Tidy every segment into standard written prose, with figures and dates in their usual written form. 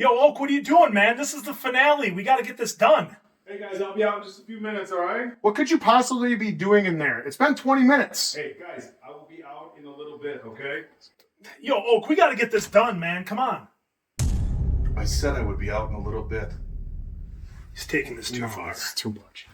Yo, Oak, what are you doing, man? This is the finale. We got to get this done. Hey, guys, I'll be out in just a few minutes, all right? What could you possibly be doing in there? It's been 20 minutes. Hey, guys, I will be out in a little bit, okay? Yo, Oak, we got to get this done, man. Come on. I said I would be out in a little bit. He's taking this too far. It's too much.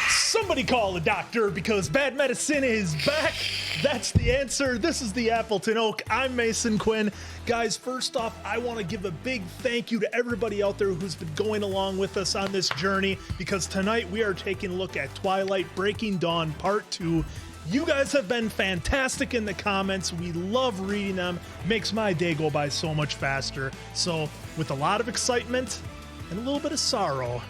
Somebody call a doctor because bad medicine is back. That's the answer. This is the Appleton Oak. I'm Mason Quinn. Guys, first off, I want to give a big thank you to everybody out there who's been going along with us on this journey, because tonight we are taking a look at Twilight Breaking Dawn Part 2. You guys have been fantastic in the comments. We love reading them. Makes my day go by so much faster. So with a lot of excitement and a little bit of sorrow,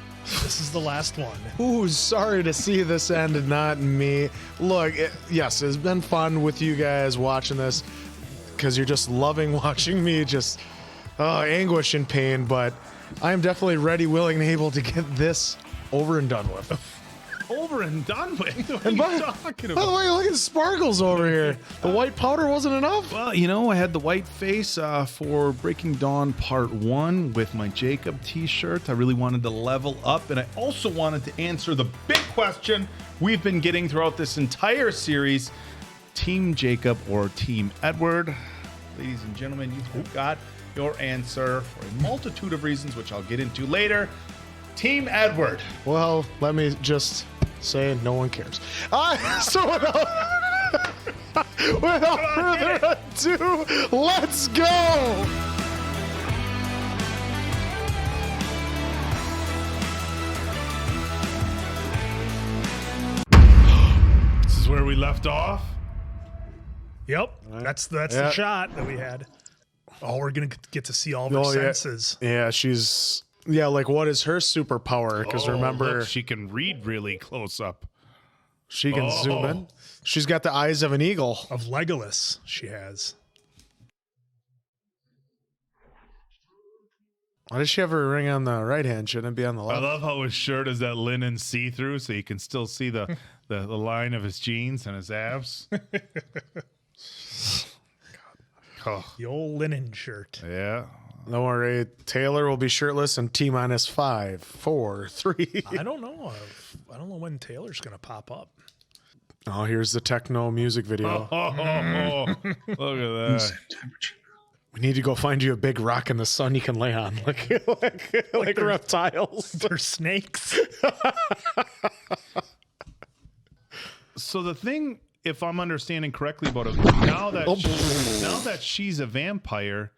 this is the last one. Ooh, sorry to see this end and not me. Look, yes, it's been fun with you guys watching this because you're just loving watching me just anguish and pain, but I'm definitely ready, willing, and able to get this over and done with. Over and done with? What And are you talking by the about? way, look at the sparkles over here. The white powder wasn't enough? Well, you know, I had the white face for Breaking Dawn Part 1 with my Jacob t-shirt. I really wanted to level up, and I also wanted to answer the big question we've been getting throughout this entire series: Team Jacob or Team Edward? Ladies and gentlemen, you have got your answer for a multitude of reasons, which I'll get into later. Team Edward. Well, let me just say no one cares. So without further ado, let's go! This is where we left off. Yep, that's the shot that we had. Oh, we're gonna get to see all of her senses. Yeah, she's... Yeah, like, what is her superpower? Because remember... Look, she can read really close up. She can zoom in. She's got the eyes of an eagle. Of Legolas, she has. Why does she have her ring on the right hand? Shouldn't it be on the I left? love how his shirt is that linen see-through, so you can still see the line of his jeans and his abs. Oh, The old linen shirt. yeah. Don't worry, Taylor will be shirtless in T-minus 5, 4, 3. I don't know. I don't know when Taylor's gonna pop up. Oh, here's the techno music video. Look at that. We need to go find you a big rock in the sun you can lay on, like reptiles. They're snakes. So the thing, if I'm understanding correctly about it, now that she's a vampire,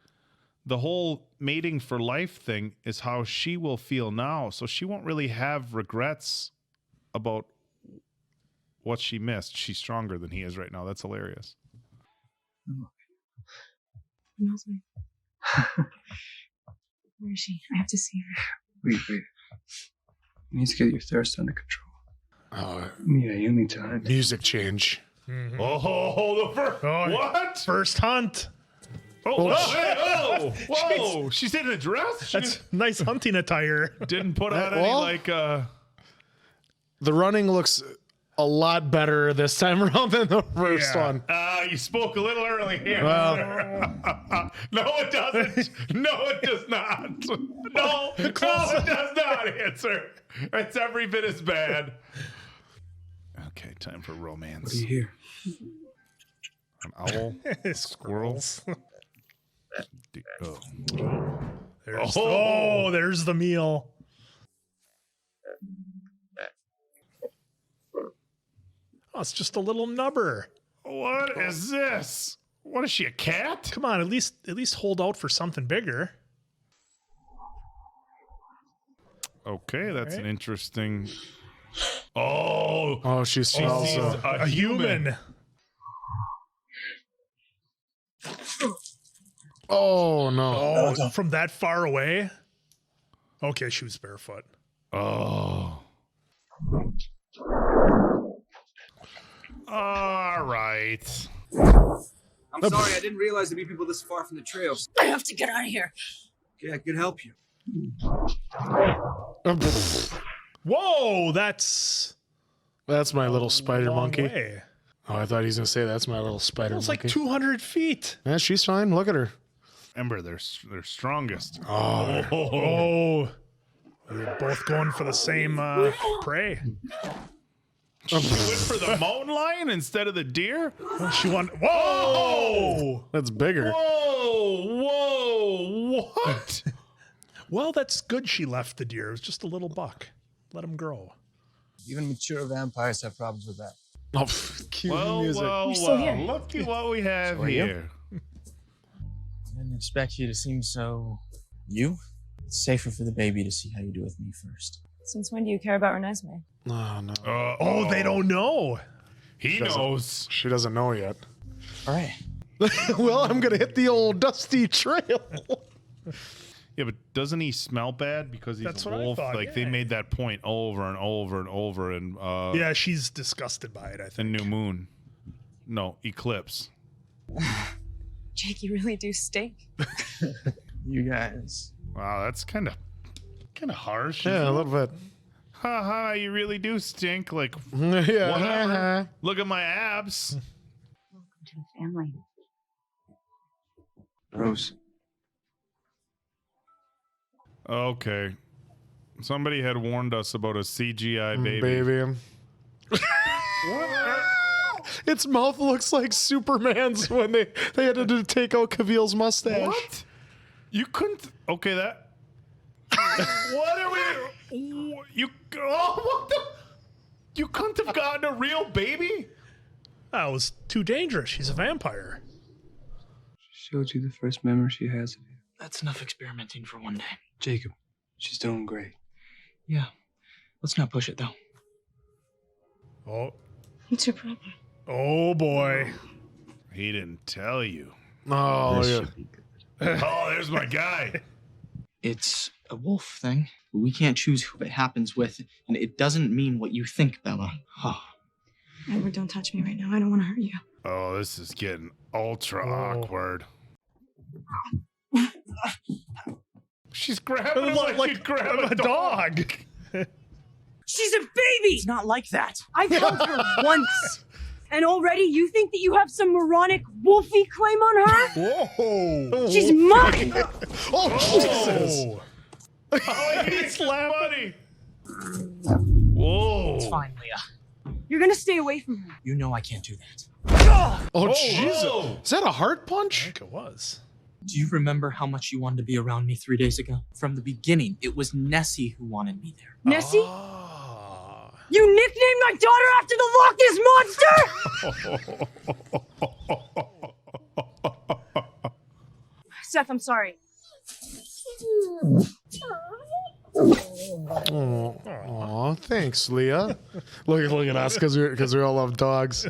the whole mating for life thing is how she will feel now. So she won't really have regrets about what she missed. She's stronger than he is right now. That's hilarious. Smells me. Where is she? I have to see her. Wait. You need to get your thirst under control. Oh, Yeah, you need time. music change. Mm-hmm. What? First hunt. Whoa! She's in a dress? She That's nice hunting attire. didn't put on any Well- like The running looks a lot better this time around than the first Yeah. one. you spoke a little early here. Well, No, it doesn't. No, it does not. No, it does not answer. It's every bit as bad. Okay, time for romance. What do you hear? An owl, Squirrels. oh. There's the meal. Oh, it's just a little nubber. What is this? What is she, a cat? Come on, at least hold out for something bigger. Okay, that's an interesting. Oh, she smells sees a human. Oh, no. Oh, from that far away? Okay, she was barefoot. Oh. All right. I'm sorry, I didn't realize there'd be people this far from the trail. I have to get out of here. Okay, I could help you. Whoa, that's That's my little spider a long monkey. way. Oh, I thought he was gonna say that's my little spider. It's like monkey. 200 feet. Yeah, she's fine. Look at her. Remember, they're strongest. Oh. They're both going for the same prey. She went for the mountain lion instead of the deer? She won. Whoa! That's bigger. Whoa! What? Well, that's good she left the deer. It was just a little buck. Let him grow. Even mature vampires have problems with that. Oh, cue music. Look at what we have So are you? here. I didn't expect you to seem so... You? It's safer for the baby to see how you do with me first. Since when do you care about Renesmee? Oh, no. Oh, they don't know. He knows. She doesn't know yet. All right. Well, I'm going to hit the old dusty trail. Yeah, but doesn't he smell bad because he's That's a what I wolf? thought, Like yeah. they made that point over and over and over. And Yeah, she's disgusted by it, I the think. new moon. No, eclipse. Jake, you really do stink. You guys. Wow, that's kind of harsh. Yeah, a little bit. Ha ha! You really do stink. Like Yeah. whatever. Look at my abs. Welcome to the family. Rose. Okay. Somebody had warned us about a CGI baby. Baby. Its mouth looks like Superman's when they had to take out Cavill's mustache. What? You couldn't. Okay, that. What are we? You. Oh, what the? You couldn't have gotten a real baby? That was too dangerous. She's a vampire. She showed you the first memory she has of you. That's enough experimenting for one day. Jacob, she's doing great. Yeah. Let's not push it, though. Oh. What's your problem? Oh, boy. He didn't tell you. Oh, This yeah. should be good. Oh, there's my guy. It's a wolf thing. We can't choose who it happens with, and it doesn't mean what you think, Bella. Oh. Edward, don't touch me right now. I don't want to hurt you. Oh, this is getting ultra awkward. She's grabbing him like you grab a dog. She's a baby! It's not like that. I've held her once. And already you think that you have some moronic wolfy claim on her? Whoa. She's mine! Oh, Jesus. Oh, he's laughing. Whoa. It's fine, Leah. You're gonna stay away from her. You know I can't do that. Oh, Jesus. whoa. Is that a heart I punch? think it was. Do you remember how much you wanted to be around me 3 days ago? From the beginning, it was Nessie who wanted me there. Nessie? Ah. You nicknamed my daughter after the Loch Ness monster? Seth, I'm sorry. Oh, thanks, Leah. look at us because we all love dogs.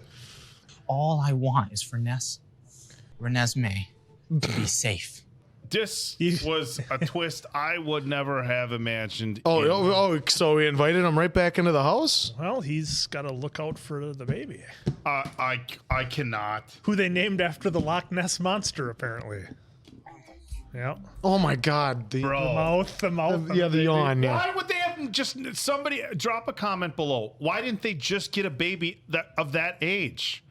All I want is for Renesmee to be safe. This was a twist I would never have imagined. So we invited him right back into the house? Well, he's got to look out for the baby. I cannot. Who they named after the Loch Ness monster, apparently. Yeah. Oh my God. The Bro. The mouth. Yeah, the yawn. Yeah. Why would they have just somebody drop a comment below? Why didn't they just get a baby of that age?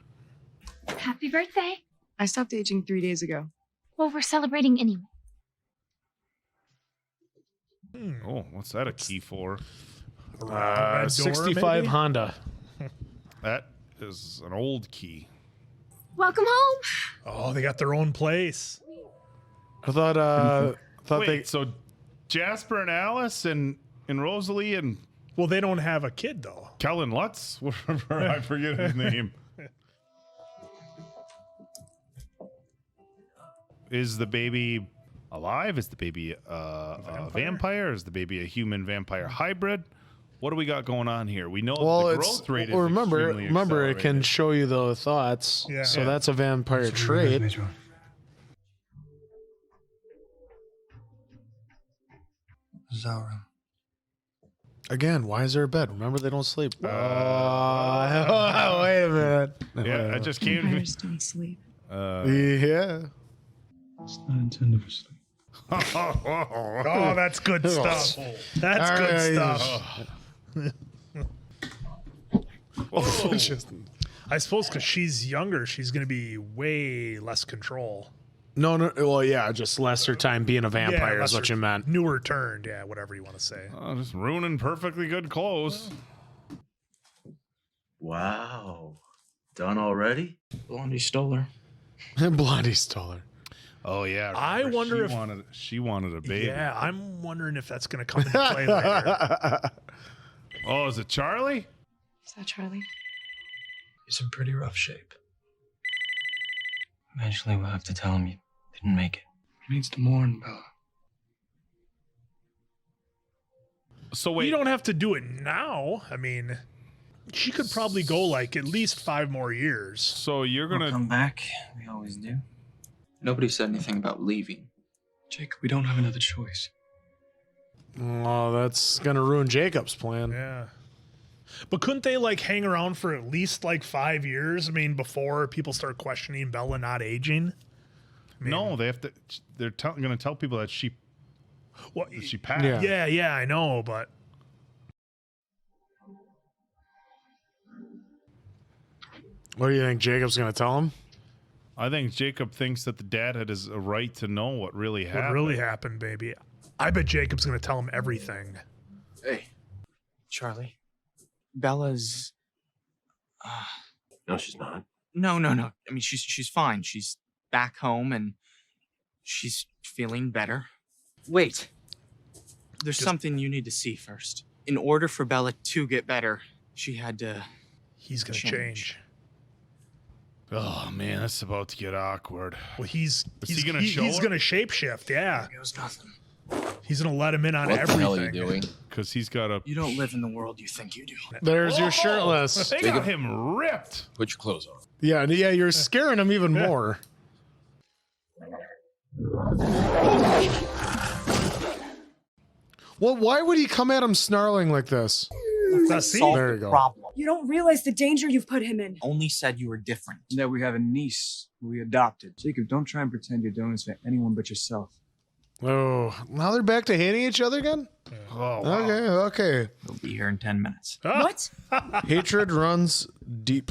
Happy birthday. I stopped aging 3 days ago. Well, we're celebrating anyway. Oh, what's that a key for? Red door, 65 maybe? Honda. That is an old key. Welcome home. Oh, they got their own place. I thought Wait, so Jasper and Alice and Rosalie and Well, they don't have a kid, though. Kellen Lutz? Whatever, I forget his name. Is the baby alive? Is the baby a vampire? Is the baby a human vampire hybrid? What do we got going on here? We know the growth rate is remember extremely it can show you the thoughts. Yeah. So that's a vampire trait. Zara. Again, why is there a bed? Remember, they don't sleep. Wait a minute. Yeah, I just came to me. Vampires don't sleep. Yeah. It's not intended for sleep. Oh, that's good stuff. That's good stuff. Oh, I suppose because she's younger, she's going to be way less control. No. Well, yeah, just lesser time being a vampire is what you meant. Newer turned, yeah, whatever you want to say. Just ruining perfectly good clothes. Wow. Done already? Blondie stole her. Blondie stole her. Oh yeah. I wonder if she wanted a baby. Yeah, I'm wondering if that's going to come into play later. Oh, is it Charlie? Is that Charlie? He's in pretty rough shape. Eventually we'll have to tell him you didn't make it. He needs to mourn, Bella. So wait. You don't have to do it now. I mean, she could probably go like at least 5 more years. So you're going to come back. We always do. Nobody said anything about leaving. Jacob, we don't have another choice. Oh, that's going to ruin Jacob's plan. Yeah. But couldn't they like hang around for at least like 5 years? I mean, before people start questioning Bella not aging? I mean, no, they have to. They're going to tell people that she passed. Yeah, I know, but what do you think Jacob's going to tell him? I think Jacob thinks that the dad had a right to know what really happened. What really happened, baby? I bet Jacob's going to tell him everything. Hey, Charlie. Bella's. No, she's not. No. I mean, she's fine. She's back home and she's feeling better. Wait. There's something you need to see first. In order for Bella to get better, she had to. He's going to change. Oh man, that's about to get awkward. Well, he's going to show? He's going to shapeshift. Yeah. There goes nothing. He's going to let him in on everything. What the hell are you doing? Because he's got a. You don't live in the world you think you do. There's your shirtless. They got him ripped. Put your clothes on. Yeah, you're scaring him even more. Well, why would he come at him snarling like this? There you go. Problem. You don't realize the danger you've put him in. Only said you were different. That we have a niece who we adopted. Jacob, don't try and pretend you're doing this for anyone but yourself. Oh, now they're back to hating each other again? Oh, wow. Okay. We'll be here in 10 minutes. What? Hatred runs deep.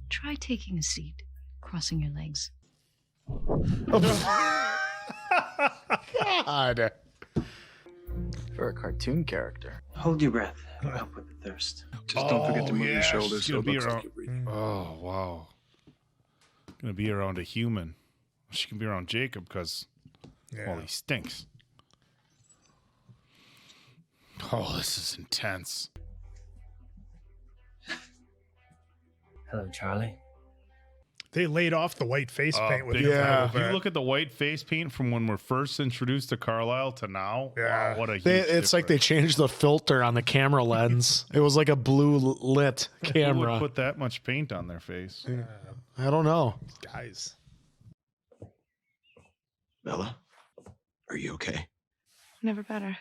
Try taking a seat, crossing your legs. God. For a cartoon character. Hold your breath. It'll help with the thirst. Just don't forget to move your shoulders so it looks like you're breathing. Oh, wow. Gonna be around a human. She can be around Jacob because, well, he stinks. Oh, this is intense. Hello, Charlie. They laid off the white face paint with big him. time. If you look at the white face paint from when we're first introduced to Carlisle to now, wow, what a huge It's like they changed the filter on the camera lens. It was like a blue lit Who camera. would put that much paint on their face? I don't know. Guys. Bella, are you okay? Never better.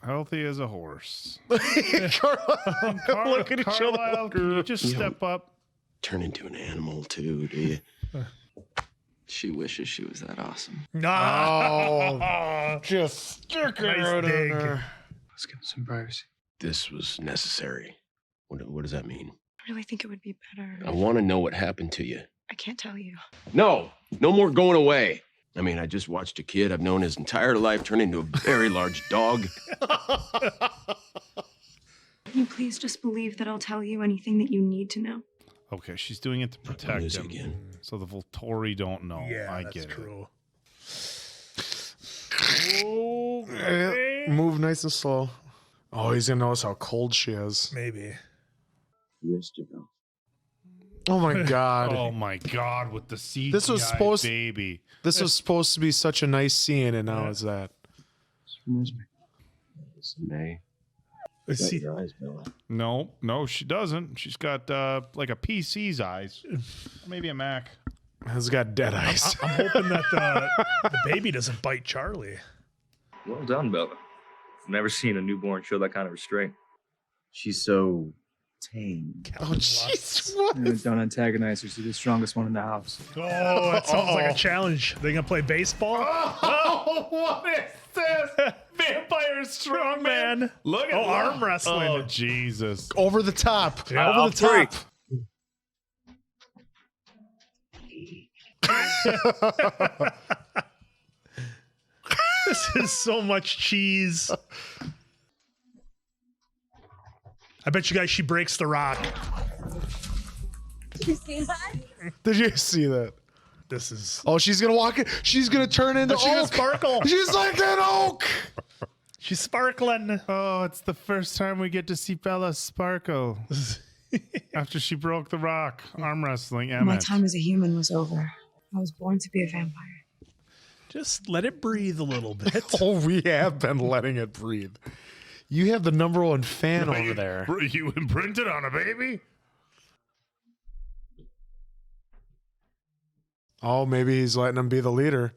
Healthy as a horse. Carlisle, look at each other. Carlisle, can you just step up? Turn into an animal too, do you? She wishes she was that awesome. Oh, just stick it right in there. Let's get some privacy. This was necessary. What does that mean? I really think it would be better. I want to know what happened to you. I can't tell you. No more going away. I mean, I just watched a kid I've known his entire life turn into a very large dog. Can you please just believe that I'll tell you anything that you need to know? Okay, she's doing it to protect him. Again. So the Volturi don't know. Yeah, I that's get true. Move nice and slow. Oh, he's gonna notice how cold she is. Maybe. Missed you, though. Oh my god. Oh my god, with the CGI This was supposed baby. This was supposed to be such a nice scene, and now it's that. May. See, your eyes, Bella. No, she doesn't. She's got like a PC's eyes. Maybe a Mac. Has got dead eyes. I'm hoping that the baby doesn't bite Charlie. Well done, Bella. I've never seen a newborn show that kind of restraint. She's so tame. Oh, jeez. Don't antagonize her. She's the strongest one in the house. Oh, that sounds like a challenge. They gonna play baseball? Oh, what is this? Vampire strongman. Look at arm wrestling. Oh, Jesus. Over the top. Yeah, Over the top. This is so much cheese. I bet you guys she breaks the rock. Did you see that? Did you see that? This is... Oh, she's going to walk in. She's going to turn into She's gonna oak. sparkle. She's like an oak. She's sparkling. Oh, it's the first time we get to see Bella sparkle. After she broke the rock. Arm wrestling. Emmett. My time as a human was over. I was born to be a vampire. Just let it breathe a little bit. Oh, we have been letting it breathe. You have the #1 fan over there. You imprinted on a baby? Oh, maybe he's letting him be the leader.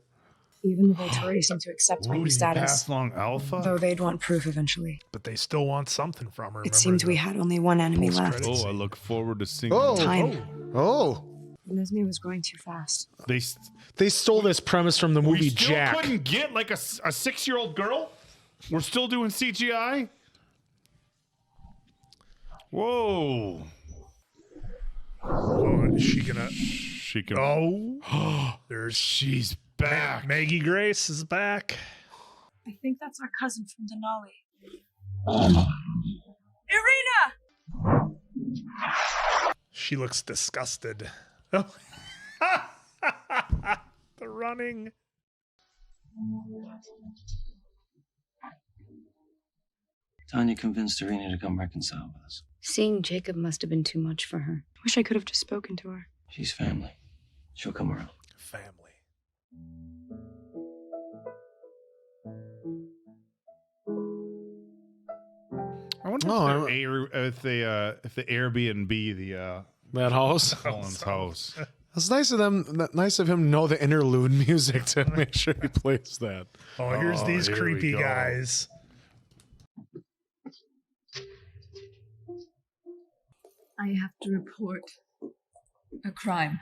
Even the Volturi seem to accept my new status. Pass along Alpha? Though they'd want proof eventually. But they still want something from her. It seemed we had only one enemy left. Oh, I look forward to seeing Time. Oh. Nesme was going too fast. They stole this premise from the movie we still Jack. couldn't get like a 6-year-old girl? We're still doing CGI? Whoa. Oh, is she gonna... She can... Oh. She's back. Maggie Grace is back. I think that's our cousin from Denali. Irina! She looks disgusted. Oh. The running. Tanya convinced Irina to come reconcile with us. Seeing Jacob must have been too much for her. Wish I could have just spoken to her. She's family. She'll come around. Family. I wonder if the Airbnb, that house, Colin's house. It's nice of them. Nice of him to know the interlude music to make sure he plays that. Oh, here's these here creepy we go. guys. I have to report a crime.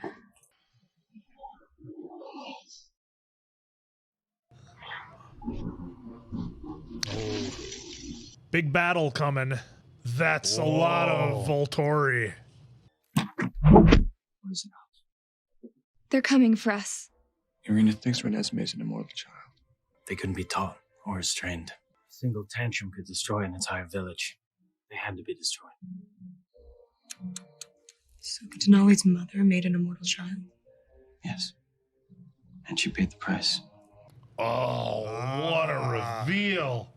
Big battle coming. That's a lot of Volturi. They're coming for us. Irina thinks Renesmee is an immortal child. They couldn't be taught or restrained. A single tantrum could destroy an entire village. They had to be destroyed. So Denali's mother made an immortal child? Yes. And she paid the price. Oh, what a reveal.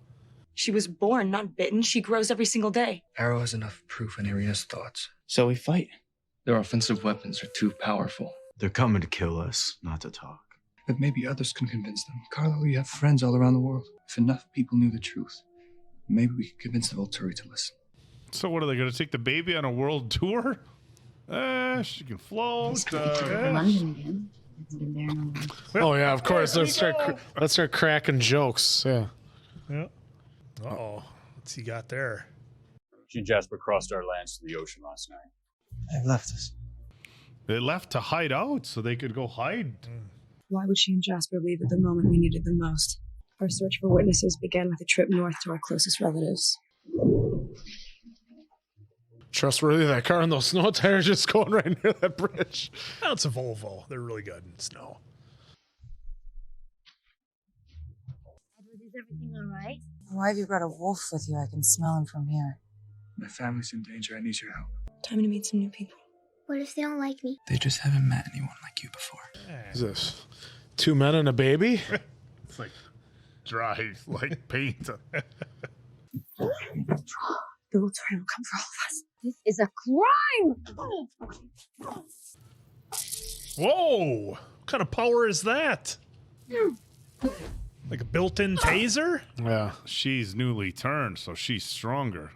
She was born, not bitten. She grows every single day. Arrow has enough proof in Irina's thoughts. So we fight. Their offensive weapons are too powerful. They're coming to kill us, not to talk. But maybe others can convince them. Carlo, you have friends all around the world. If enough people knew the truth, maybe we could convince the Volturi to listen. So what, are they going to take the baby on a world tour? She can float. London again. Hasn't been there in a while. Oh yeah, of course. Let's start cracking jokes. Yeah. Yeah. Uh-oh. What's he got there? She and Jasper crossed our lands to the ocean last night. They've left us. They left to hide out so they could go hide. Why would she and Jasper leave at the moment we needed them most? Our search for witnesses began with a trip north to our closest relatives. Trustworthy, that car and those snow tires just going right near that bridge. Oh, it's a Volvo. They're really good in snow. Is everything all right? Why have you brought a wolf with you? I can smell him from here. My family's in danger. I need your help. Time to meet some new people. What if they don't like me? They just haven't met anyone like you before. Is this 2 men and a baby? It's like dry, like paint. The Volturi will come for all of us. This is a crime! Whoa! What kind of power is that? Like a built-in taser? Yeah. She's newly turned, so she's stronger.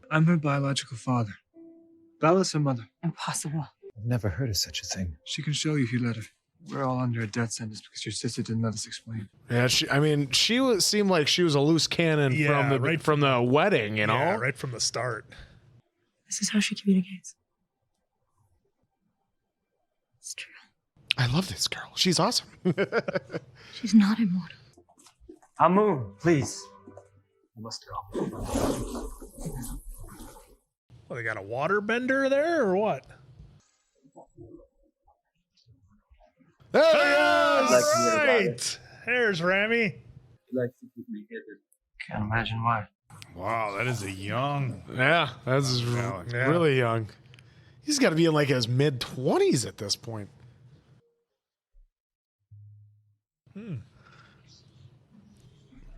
I'm her biological father. Bella's her mother. Impossible. I've never heard of such a thing. She can show you if you let her. We're all under a death sentence because your sister didn't let us explain. Yeah, she seemed like she was a loose cannon from the wedding, you know? Yeah, right from the start. This is how she communicates. It's true. I love this girl. She's awesome. She's not immortal. Hamu, please. I must go. Well, they got a water bender there or what? There he is! Right. There's Rami. Can't imagine why. Wow, that is a young. Yeah, that's really young. He's got to be in like his mid-20s at this point.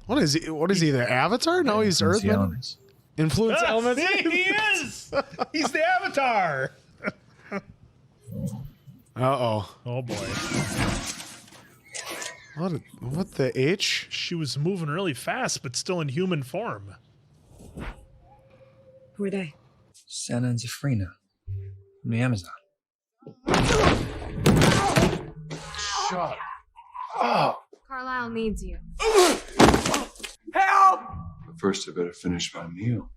What is he? What is he? The Avatar? No, he's Earthman. Influence elements. He is. He's the Avatar. Uh-oh. Oh boy. What the H? She was moving really fast, but still in human form. Who are they? Santa and Zafrina from the Amazon. Shut up. Carlisle needs you. Help! But first, I better finish my meal.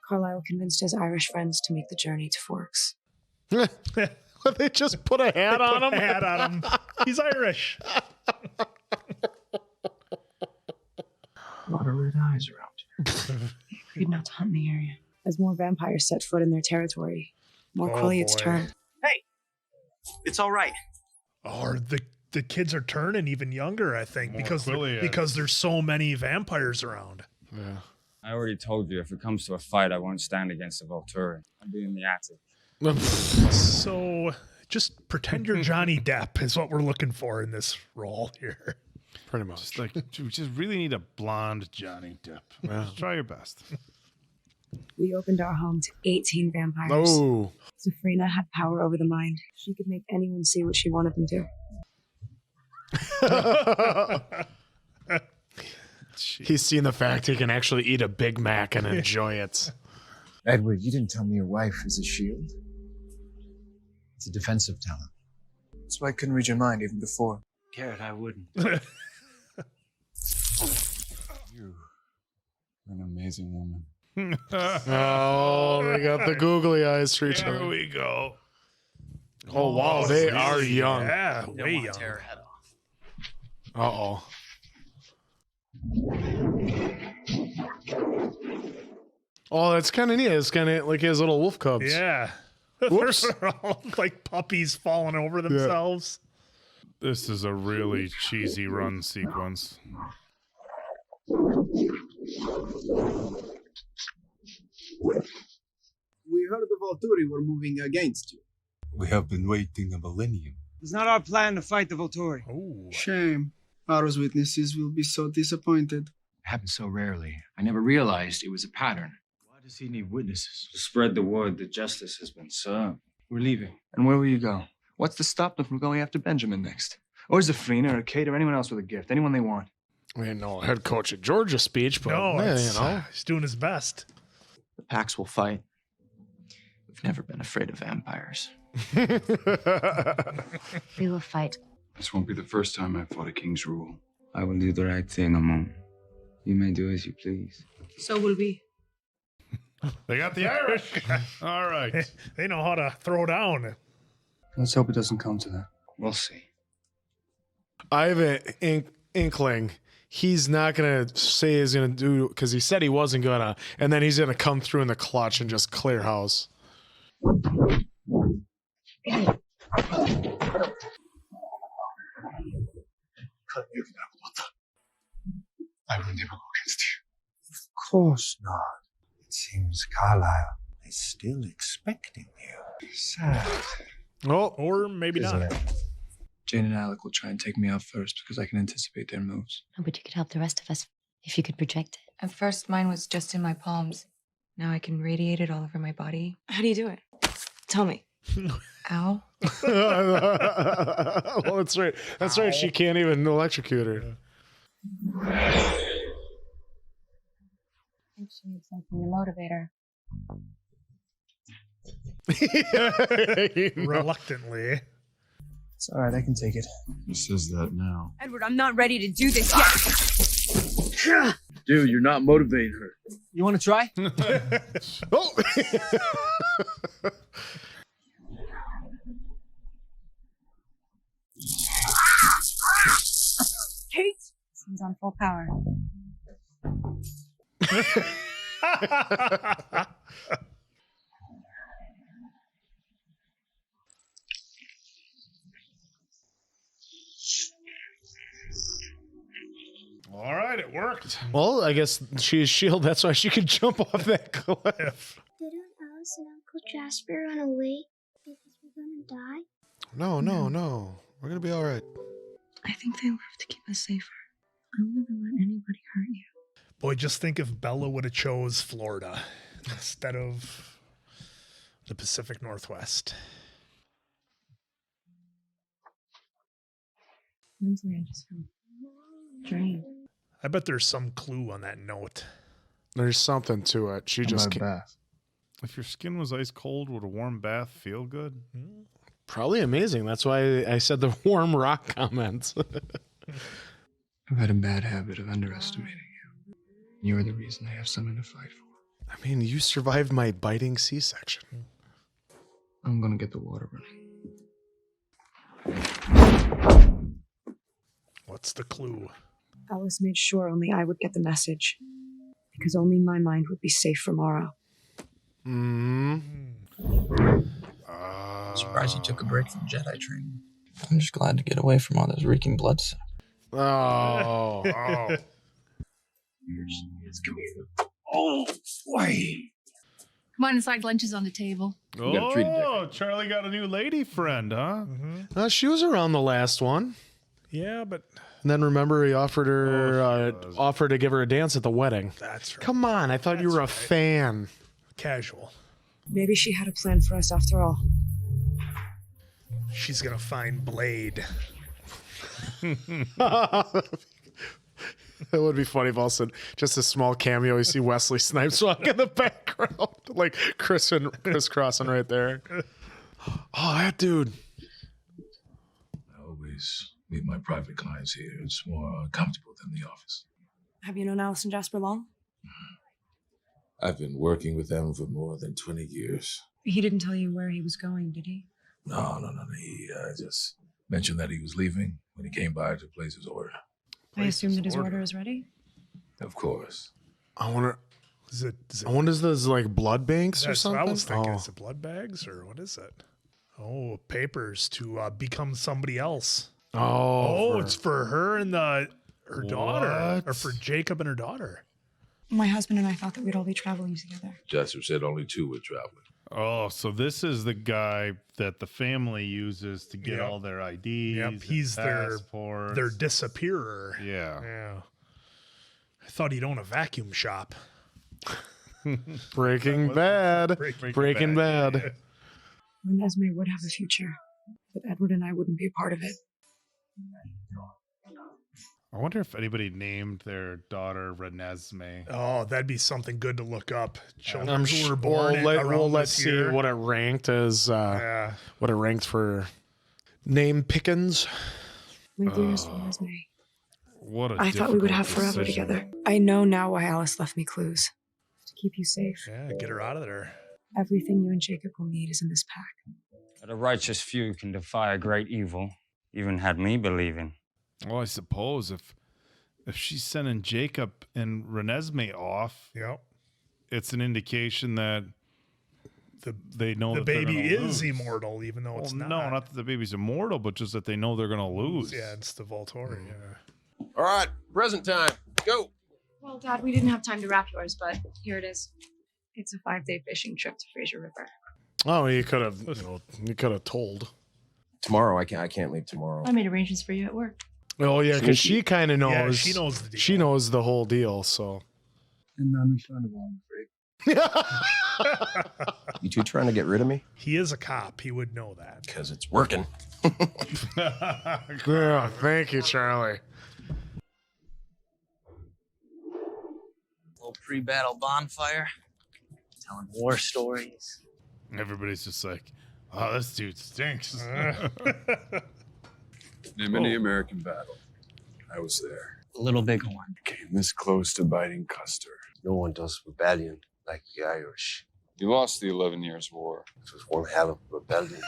Carlisle convinced his Irish friends to make the journey to Forks. They just put a hat on him? A hat on him. He's Irish. A lot of red eyes around here. Agreed not to hunt in the area. As more vampires set foot in their territory, more quickly it's turned. Hey, it's all right. Or the kids are turning even younger, I think, because there's so many vampires around. Yeah. I already told you, if it comes to a fight, I won't stand against the Volturi. I'll be in the attic. So just pretend you're Johnny Depp is what we're looking for in this role here. Pretty much. Just like, we just really need a blonde Johnny Depp. Yeah. Just try your best. We opened our home to 18 vampires. Oh. Zafrina had power over the mind. She could make anyone see what she wanted them to. He's seen the fact he can actually eat a Big Mac and enjoy it. Edward, you didn't tell me your wife is a shield. It's a defensive talent. That's why I couldn't read your mind even before. Garrett, I wouldn't. You're an amazing woman. Oh, they got the googly eyes for each other. There we go. Oh, wow, they are young. Yeah, way young. Tear her head off. Uh-oh. Oh, that's kind of neat. It's kind of like his little wolf cubs. Yeah. Whoops. They're all like puppies falling over themselves. This is a really cheesy run sequence. We heard the Volturi were moving against you. We have been waiting a millennium. It's not our plan to fight the Volturi. Ooh. Shame. Our witnesses will be so disappointed. It happens so rarely. I never realized it was a pattern. Why does he need witnesses? To spread the word that justice has been served. We're leaving. And where will you go? What's to stop them from going after Benjamin next? Or Zafrina or Kate or anyone else with a gift? Anyone they want. We didn't know head coach at Georgia speech, but No, yeah, it's, you know. he's doing his best. The Pax will fight. We've never been afraid of vampires. We will fight. This won't be the first time I've fought a king's rule. I will do the right thing, Amon. You may do as you please. So will we. They got the Irish. All right. They know how to throw down. Let's hope it doesn't come to that. We'll see. I have an inkling he's not going to say he's going to do, because he said he wasn't going to, and then he's going to come through in the clutch and just clear house. I will never go against you. Of course not. It seems Carlisle is still expecting you. Sad. Oh, or maybe Isn't not. it? Jane and Alec will try and take me out first because I can anticipate their moves. Oh, but you could help the rest of us if you could project it. At first, mine was just in my palms. Now I can radiate it all over my body. How do you do it? Tell me. Ow. Well, that's right. That's right. She can't even electrocute her. I think she needs something to motivate her. Reluctantly. It's all right. I can take it. He says that now. Edward, I'm not ready to do this yet. Dude, you're not motivating her. You want to try? Oh! Kate! Seems on full power. All right, it worked. Well, I guess she's shield. That's why she could jump off that cliff. Didn't Alice and Uncle Jasper run away because we're gonna die? No. We're gonna be all right. I think they love to keep us safer. I'll never let anybody hurt you. Boy, just think if Bella would have chose Florida instead of the Pacific Northwest. Mentally, I just feel drained. I bet there's some clue on that note. There's something to it. She just can't. bath. If your skin was ice cold, would a warm bath feel good? Probably amazing. That's why I said the warm rock comments. I've had a bad habit of underestimating you. You're the reason I have something to fight for. I mean, you survived my biting C-section. I'm gonna get the water running. What's the clue? Alice made sure only I would get the message, because only my mind would be safe for Morrow. Surprised you took a break from Jedi training. I'm just glad to get away from all those reeking blood stuff. Oh. Come here. Oh, boy. Come on inside, lunch is on the table. Oh, Charlie got a new lady friend, huh? She was around the last one. Yeah, but... And then remember he offered her, offered to give her a dance at the wedding. That's right. Come on, I thought you were a fan. Casual. Maybe she had a plan for us after all. She's gonna find Blade. It would be funny if also just a small cameo. You see Wesley Snipes walk in the background, like crisscrossing right there. Oh, that dude. I always meet my private clients here. It's more comfortable than the office. Have you known Alice and Jasper long? I've been working with them for more than 20 years. He didn't tell you where he was going, did he? No. He just mentioned that he was leaving when he came by to place his order. I assume that his order is ready? Of course. I wonder. Is it I wonder if there's like blood banks or That's something. what I was thinking. Oh. Is it blood bags or what is it? Oh, papers to become somebody else. Oh, it's for her and her daughter, or for Jacob and her daughter. My husband and I thought that we'd all be traveling together. Jasper said only two were traveling. Oh, so this is the guy that the family uses to get Yep. all their IDs. Yep, he's their passports. disappearer. Yeah. I thought he'd own a vacuum shop. Breaking Bad. Breaking Bad. Renesmee would have a future, but Edward and I wouldn't be a part of it. I wonder if anybody named their daughter Renesmee. Oh, that'd be something good to look up. Children I'm who sure were born around let's this see year. what it ranked as. What it ranked for name pickens. My dearest Renesmee. What a I thought we would have difficult forever decision. together. I know now why Alice left me clues. To keep you safe. Yeah, get her out of there. Everything you and Jacob will need is in this pack. But a righteous few can defy a great evil, even had me believing. Well, I suppose if she's sending Jacob and Renesmee off, it's an indication that they know The that they're baby gonna is lose. immortal, even though it's not. No, not that the baby's immortal, but just that they know they're going to lose. Yeah, it's the Volturi. Yeah. All right, present time. Go. Well, Dad, we didn't have time to wrap yours, but here it is. It's a 5-day fishing trip to Fraser River. Oh, you could have. You could have told. Tomorrow, I can't leave tomorrow. I made arrangements for you at work. Oh yeah, because she kind of knows. Yeah, she knows the deal. She knows the whole deal. So. And unrefundable, I'm afraid. You two trying to get rid of me? He is a cop. He would know that. Because it's working. Yeah, thank you, Charlie. Little pre-battle bonfire, telling war stories. Everybody's just like, oh, this dude stinks. Name any American battle. I was there. Little Bighorn. Came this close to biting Custer. No one does rebellion like the Irish. You lost the 11 Years' War. It was one hell of a rebellion.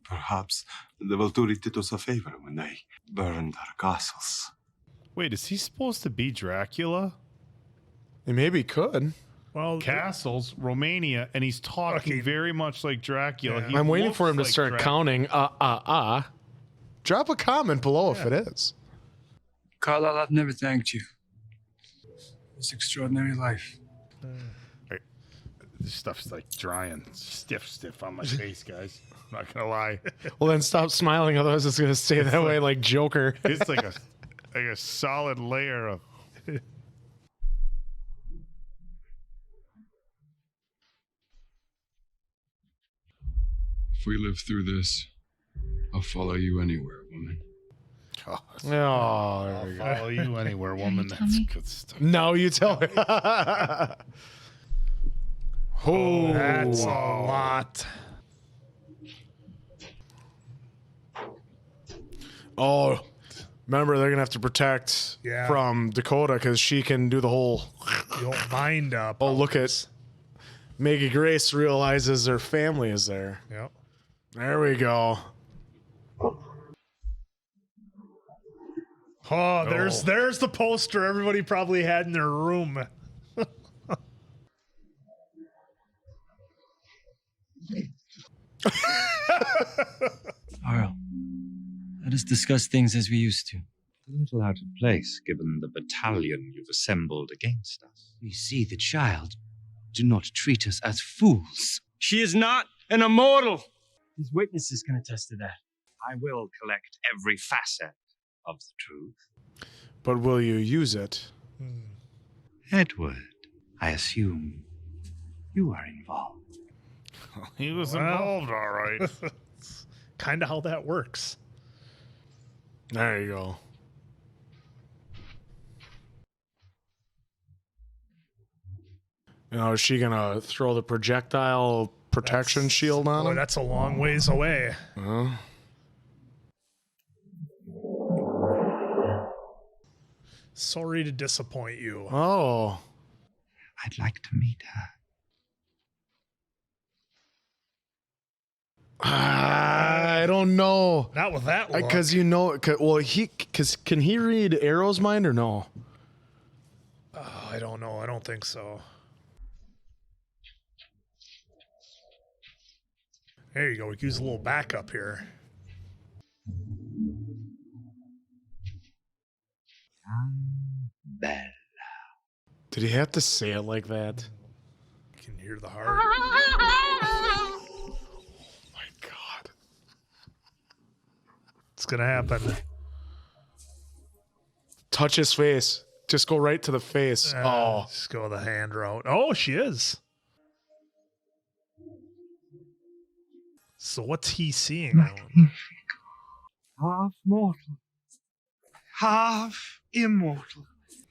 Perhaps the Volturi did us a favor when they burned our castles. Wait, is he supposed to be Dracula? He maybe could. Well, castles, Romania, and he's talking very much like Dracula. Yeah. He I'm waiting looks for him to like start counting. Drop a comment below if it is. Carlisle, I've never thanked you. This extraordinary life. This stuff's like drying stiff on my face, guys. I'm not gonna lie. Well, then stop smiling, otherwise it's gonna stay that way like Joker. It's like a solid layer of. If we live through this, I'll follow you anywhere, woman. Oh, there we go. Follow you anywhere, woman. That's good stuff. No, you tell me. Oh, that's a lot. Oh, remember they're gonna have to protect from Dakota because she can do the whole. You don't mind up. Oh, look at Maggie Grace realizes her family is there. Yep. There we go. Oh, there's the poster everybody probably had in their room. Arl, let us discuss things as we used to. A little out of place, given the battalion you've assembled against us. We see the child. Do not treat us as fools. She is not an immortal. These witnesses can attest to that. I will collect every facet of the truth. But will you use it? Edward, I assume you are involved. He was involved, all right. Kind of how that works. There you go. Is she gonna throw the projectile protection shield on him? That's a long ways away. Sorry to disappoint you. Oh. I'd like to meet her. I don't know. Not with that look. Because can he read Arrow's mind or no? Oh, I don't know. I don't think so. There you go. We can use a little backup here. Bella. Did he have to say it like that? You can hear the heart. It's gonna happen. Touch his face. Just go right to the face. Just go the hand route. Oh, she is. So what's he seeing? Half mortal. Half immortal.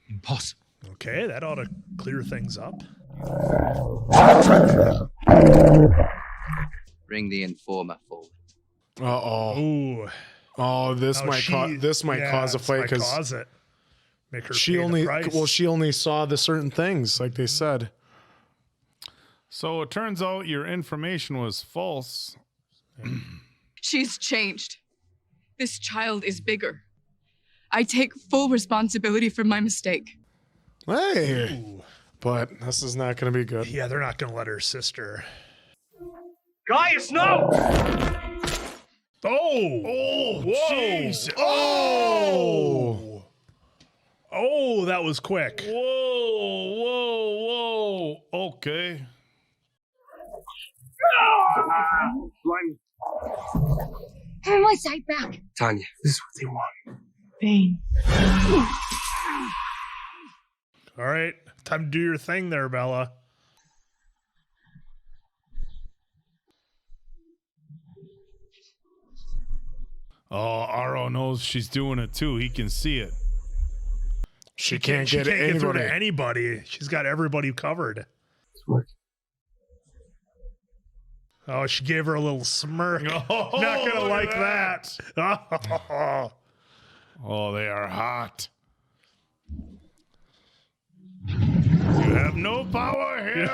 Impossible. Okay, that ought to clear things up. Bring the informer forward. Ooh. Oh, this might cause a fight because cause it. Make her she pay only the price. she only saw the certain things like they said. So it turns out your information was false. She's changed. This child is bigger. I take full responsibility for my mistake. Hey. Ooh. But this is not going to be good. Yeah, they're not going to let her sister. Gaius, no! Oh, whoa, jeez. Oh. Oh, that was quick. Whoa. Okay. Turn my side back. Tanya, this is what they want. Bane. All right, time to do your thing there, Bella. Oh, Aro knows she's doing it too. He can see it. She can't get anybody. through to anybody. She's got everybody covered. Oh, she gave her a little smirk. Oh, not gonna like that. Oh, they are hot. You have no power here.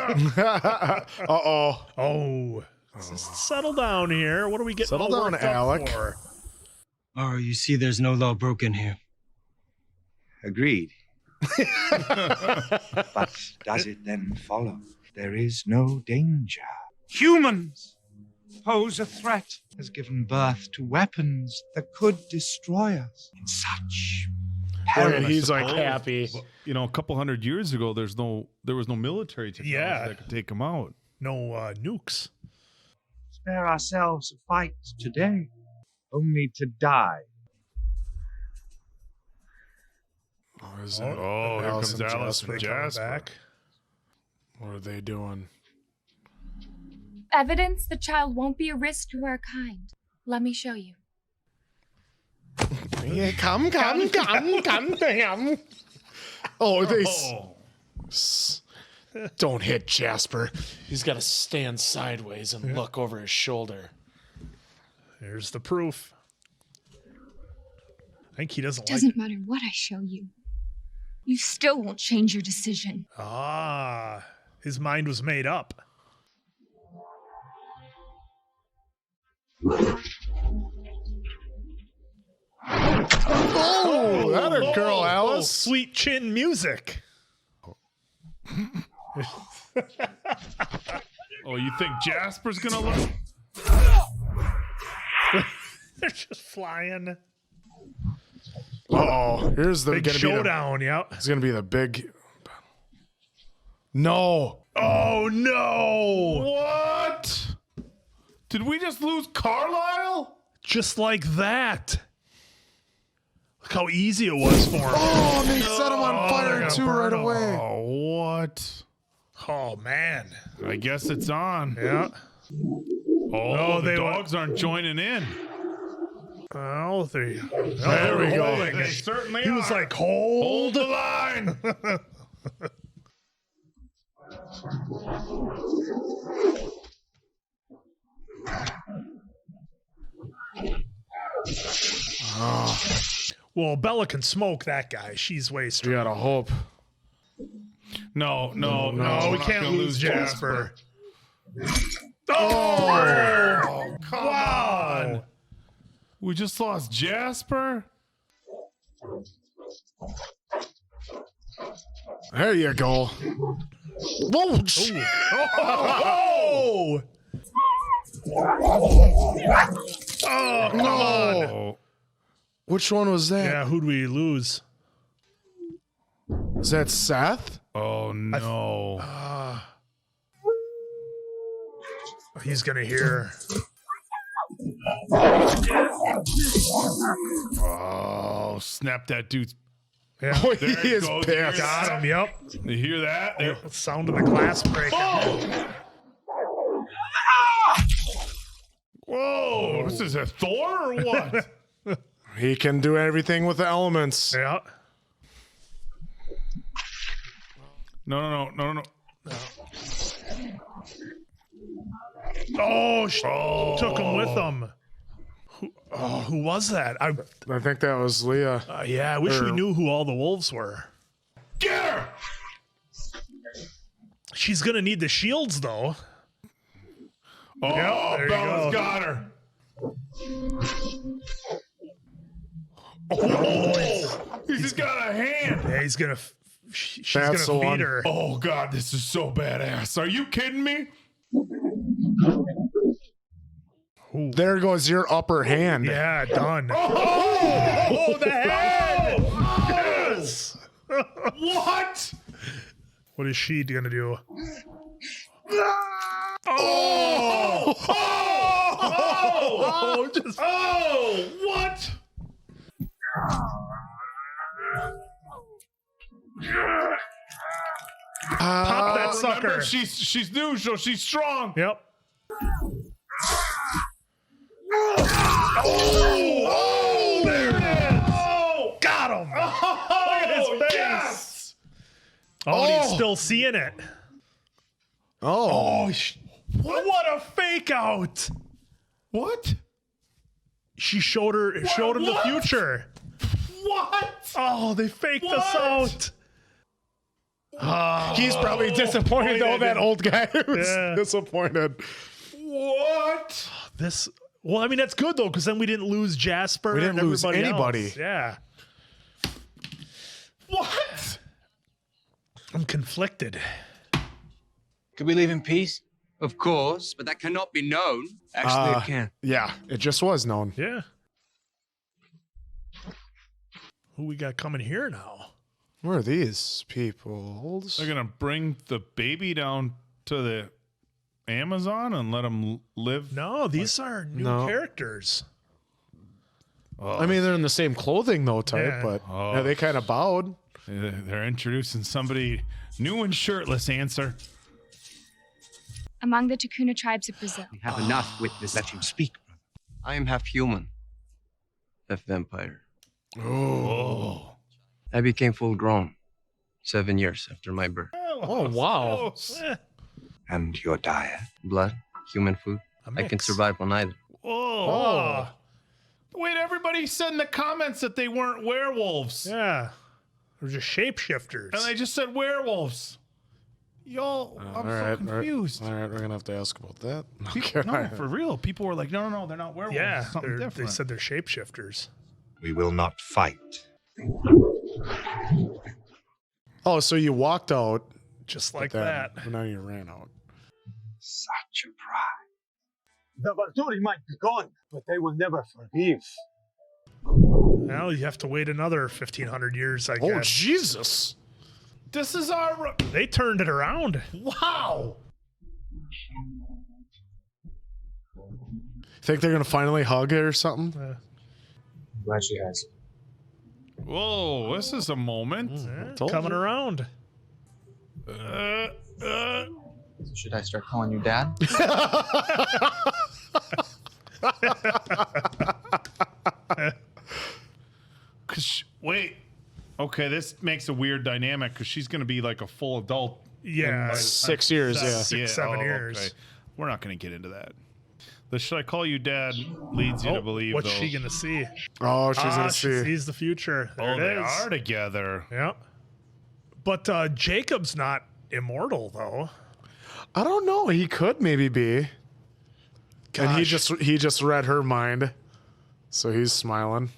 Uh-oh. Oh. Just settle down here. What are we getting Settle all down, worked up Alec. for? Oh, you see, there's no law broken here. Agreed. But does it then follow there is no danger? Humans pose a threat, has given birth to weapons that could destroy us in such And he's like happy. You know, a couple hundred years ago, there was no military technology that could take them out. No nukes. Spare ourselves a fight today, only to die. Oh, is it? Oh, here Alice comes and Alice and Jasper. Back. What are they doing? Evidence the child won't be a risk to our kind. Let me show you. Yeah, come to him. Oh, they. Don't hit Jasper. He's got to stand sideways and look over his shoulder. There's the proof. I think he doesn't like Doesn't matter what I show you. You still won't change your decision. Ah, his mind was made up. Oh, that a girl, Alice. Sweet chin music. Oh, you think Jasper's gonna look? They're just flying. Oh, here's the Big gonna showdown. Be Yep. it's gonna be the big. No. Oh no! What? Did we just lose Carlisle? Just like that. Look how easy it was for him. Oh, they set him on fire too right away. Oh, what? Oh man. I guess it's on. Yeah. Oh, the dogs aren't joining in. Oh, there we go. They certainly He was are. like, hold the line. Well, Bella can smoke that guy. She's way You strong. gotta hope. No, we we're not can't gonna lose Jasper. Oh, come Wow. on. We just lost Jasper? There you go. Whoa! Oh! Oh, come on. Oh. Which one was that? Yeah, who'd we lose? Is that Seth? Oh, no. He's gonna hear. Oh, snap that dude's. Yeah. Oh, There he it is goes. pissed. Got him, yep. You hear that? There. Sound of the glass breaking. Oh! Whoa, this is a Thor or what? He can do everything with the elements. Yeah. No. Oh, took him with him. Who was that? I think that was Leah. Yeah, I wish we knew who all the wolves were. Get her! She's gonna need the shields, though. Oh, Yep, there you Bella's go. got her. Oh, he's just got a hand. Yeah, he's gonna. She's That's the gonna one. feed her. Oh, God, this is so badass. Are you kidding me? There goes your upper hand. Yeah, done. Oh, the head! Yes! What? What is she gonna do? Oh! Just What? pop that sucker. Remember, she's new, so she's strong. Yep. Oh, there it is. Oh, Got him. oh, Look at his face. yes. Oh, and he's still seeing it. Oh. What a fake out. What? She showed him the future. What? Oh, they faked us out. He's probably disappointed though. That old guy was disappointed. What? Well, I mean, that's good though, because then we didn't lose Jasper. We didn't and lose everybody anybody. else. Yeah. What? I'm conflicted. Could we leave in peace? Of course, but that cannot be known. Actually, it can. Yeah, it just was known. Yeah. Who we got coming here now? Where are these people? They're gonna bring the baby down to the Amazon and let him live. No, these are new characters. I mean, they're in the same clothing though, type, but yeah, they kind of bowed. They're introducing somebody new and shirtless. Answer. Among the Takuna tribes of Brazil. We have enough witness. Let him speak. I am half human, half vampire. Oh. I became full grown 7 years after my birth. Oh, wow. And your diet? Blood, human food. I can survive on either. Oh. Wait, everybody said in the comments that they weren't werewolves. Yeah. They're just shapeshifters. And they just said werewolves. Y'all, I'm so confused. All right, we're gonna have to ask about that. No, for real. People were like, no, they're not werewolves. Yeah, It's something they different. said they're shapeshifters. We will not fight. Oh, so you walked out just like then, that. but now you ran out. Such a pride. The Valturi might be gone, but they will never forgive. Well, you have to wait another 1,500 years, I guess. Oh, Jesus. This is our... They turned it around. Wow. Think they're gonna finally hug it or something? Glad she has. Whoa, this is a moment. Coming around. Should I start calling you Dad? Wait. Okay, this makes a weird dynamic because she's going to be like a full adult. Yeah. 6 years, yeah. 6, 7 years. Okay. We're not going to get into that. The "should I call you Dad" leads you to believe. What's though. she going to see? Oh, she's gonna She see. sees the future. There They it is. are together. Yeah. But Jacob's not immortal, though. I don't know. He could maybe be. And he just read her mind, so he's smiling.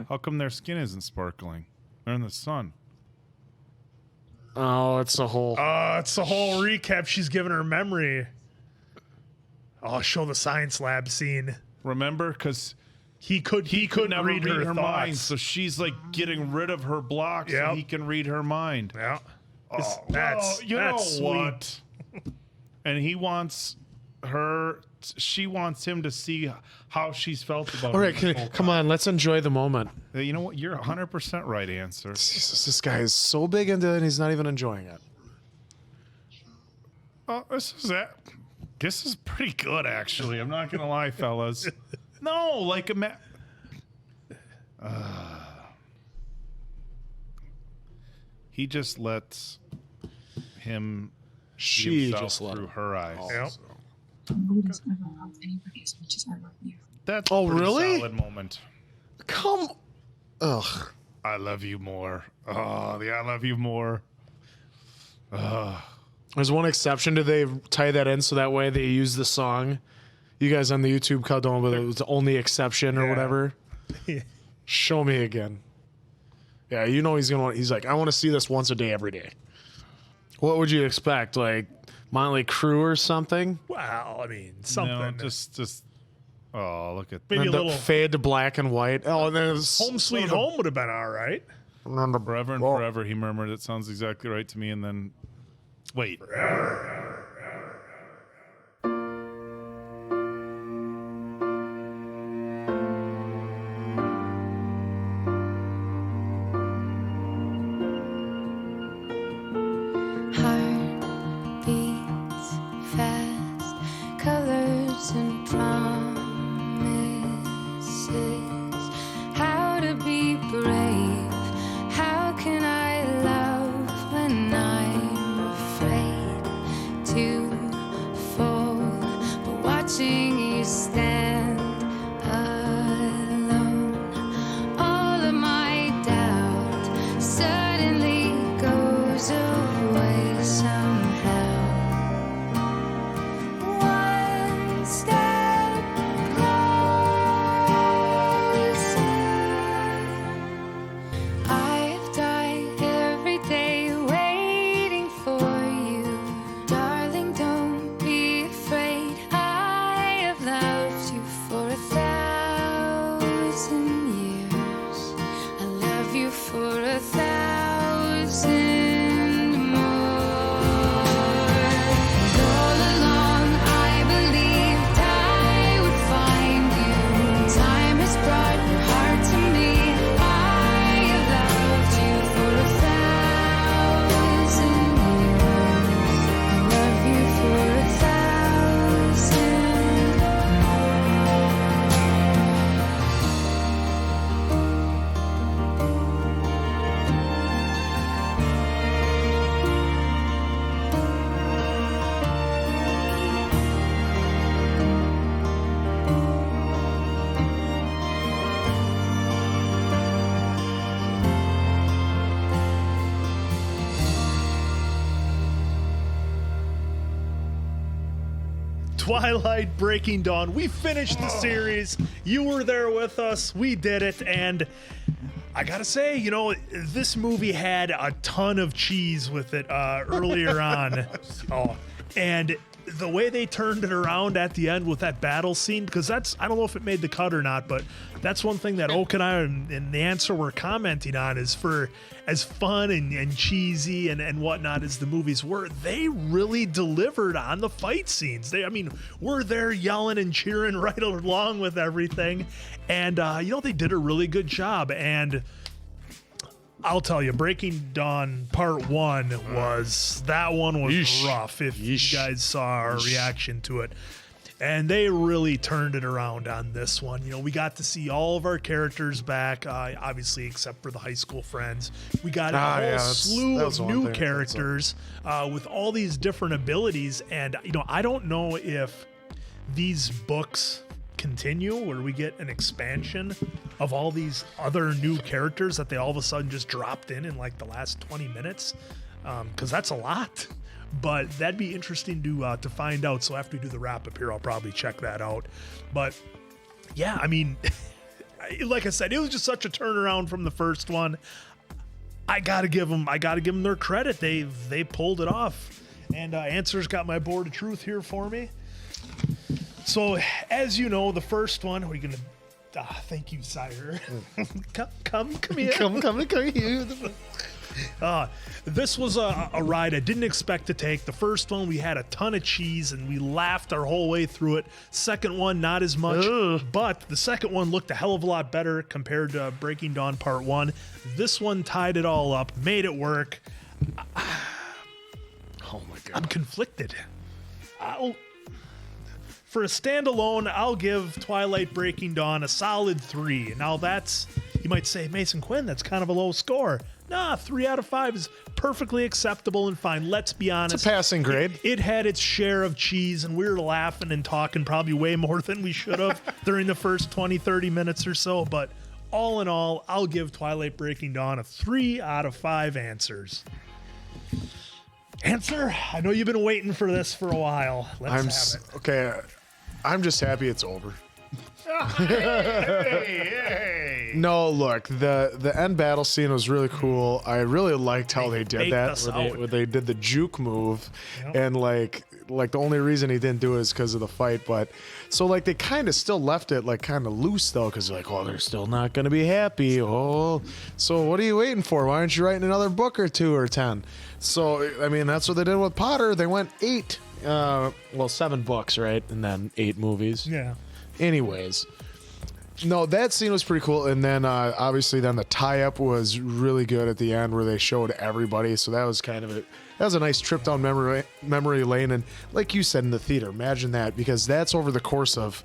How come their skin isn't sparkling? They're in the sun. Oh, it's a whole. It's the whole recap. She's giving her memory. I'll show the science lab scene. Remember, because he couldn't never read her mind, thoughts. so she's like getting rid of her block so he can read her mind. Yeah. That's sweet. what? And he wants her. She wants him to see how she's felt about. All right, him this whole come on, let's enjoy the moment. time. You know what? You're 100% right. Answer. Jesus, this guy is so big into it, and he's not even enjoying it. Oh, this is pretty good, actually. I'm not gonna lie, fellas. No, like he just lets him see She himself just let through him. her eyes. Yep. Mom doesn't ever love anybody as much as I love you. That's Oh, a pretty really? solid moment. Come. Ugh. I love you more. Oh, yeah, I love you more. There's one exception. Do they tie that in so that way they use the song? You guys on the YouTube cut don't, but it was the only exception or whatever. Show me again. Yeah, you know he's like, I want to see this once a day, every day. What would you expect? Like Motley Crue or something? Well, I mean, something. No, just. Oh, look at Maybe And a the little fade to black and white. Oh, and there's Home Sweet Home would have been all right. Forever and forever, he murmured. It sounds exactly right to me. And then, wait. Heart beats fast, colors and promises. How to be brave? How can I love when I'm afraid Twilight Breaking Dawn. We finished the series. You were there with us. We did it. And I gotta say, you know, this movie had a ton of cheese with it earlier on. And the way they turned it around at the end with that battle scene, because I don't know if it made the cut or not, but that's one thing that Oak and I and the answer were commenting on is for as fun and cheesy and whatnot as the movies were, they really delivered on the fight scenes. We're there yelling and cheering right along with everything. And, they did a really good job. And I'll tell you, Breaking Dawn Part 1 was rough if you guys saw our reaction to it. And they really turned it around on this one. You know, we got to see all of our characters back, obviously, except for the high school friends. We got a whole slew of new characters with all these different abilities. And, I don't know if these books continue where we get an expansion of all these other new characters that they all of a sudden just dropped in like the last 20 minutes. Because that's a lot. But that'd be interesting to find out. So after we do the wrap up here, I'll probably check that out. But yeah, like I said, it was just such a turnaround from the first one. I gotta give them their credit. They pulled it off. And Answer's got my board of truth here for me. So as you know, the first one, we're gonna. Thank you, sire. come here. Come here. This was a ride I didn't expect to take. The first one, we had a ton of cheese and we laughed our whole way through it. Second one, not as much, but the second one looked a hell of a lot better compared to Breaking Dawn Part 1. This one tied it all up, made it work. Oh my God. I'm conflicted. For a standalone, I'll give Twilight Breaking Dawn a solid 3. Now that's, you might say, Mason Quinn, that's kind of a low score. Nah, 3 out of 5 is perfectly acceptable and fine. Let's be honest. It's a passing grade. It had its share of cheese, and we were laughing and talking probably way more than we should have during the first 20, 30 minutes or so. But all in all, I'll give Twilight Breaking Dawn a 3 out of 5 answers. Answer? I know you've been waiting for this for a while. Let's have it. Okay, I'm just happy it's over. Hey. No, look, the end battle scene was really cool. I really liked how they did that, where they did the juke move, and like the only reason he didn't do it is because of the fight. But so like they kind of still left it like kind of loose though, because like, oh, they're still not gonna be happy. Oh, so what are you waiting for? Why aren't you writing another book or 2 or 10? So that's what they did with Potter. They went 8, 7 books, right, and then 8 movies. Yeah. Anyways, no, that scene was pretty cool. And then obviously then the tie-up was really good at the end where they showed everybody. So that was kind of that was a nice trip down memory lane. And like you said in the theater, imagine that, because that's over the course of